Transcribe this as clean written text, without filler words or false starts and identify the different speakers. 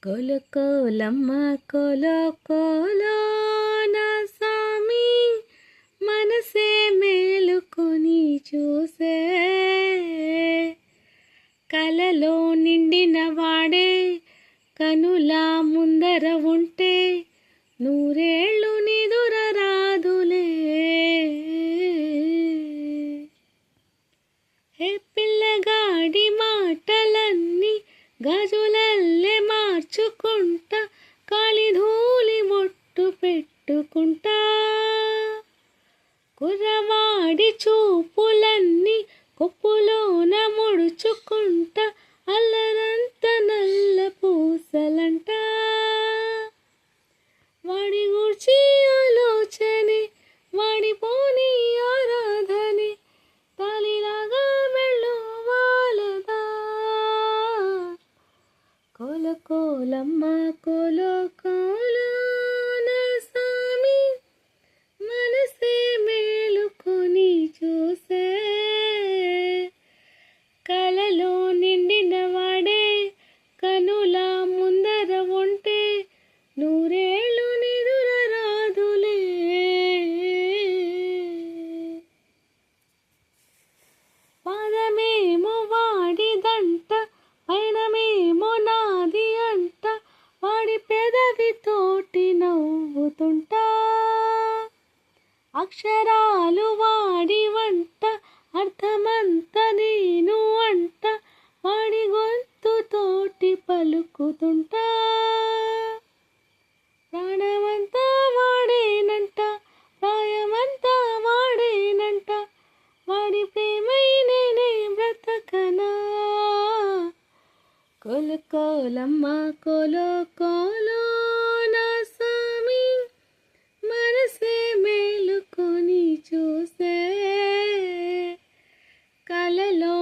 Speaker 1: కోలో కోలమ్మ కోలో కోలో నా సామి మనసే మేలుకొని చూసే కలలో నిండిన వాడే కనుల ముందర ఉంటే నూరేళ్ళు నిదుర రాదులే. హే పిల్లగాడి మాటలన్నీ గాజులల్లే మార్చుకుంటా కాలి ధూళి మొట్టు పెట్టుకుంటా. కుర్రవాడి చూపులన్నీ కొప్పులోన ముడుచుకుంటా అల్లరంత నల్ల పూసలంట. వాడి గూర్చి ఆలోచనే వాడిపోని ఆరాధనే తాలిలాగా మెళ్ళో వాలదా. కోలో కోలమ్మ కోలో కోలో నా సామి మనసే మేలుకొని చూసే కలలో నిండిన వాడే కనుల ముందర ఉంటే నూరేళ్ళు నిదుర రాదులే. పాదమేమో వాడిదంట పైనమేమో నాది అంట వాడి పెదవితోటి నవ్వుతుంటా. అక్షరాలు వాడి వంట అర్థమంత నేను అంట వాడి గొంతుతోటి పలుకుతుంటా. ప్రాణమంతా వాడేనంట ప్రాయమంతా వాడేనంట వాడి ప్రేమై నేనే బ్రతకనా. కోలో కోలమ్మ కోలో కోలో నా సామి మనసే మేలుకొని చూసే కలలో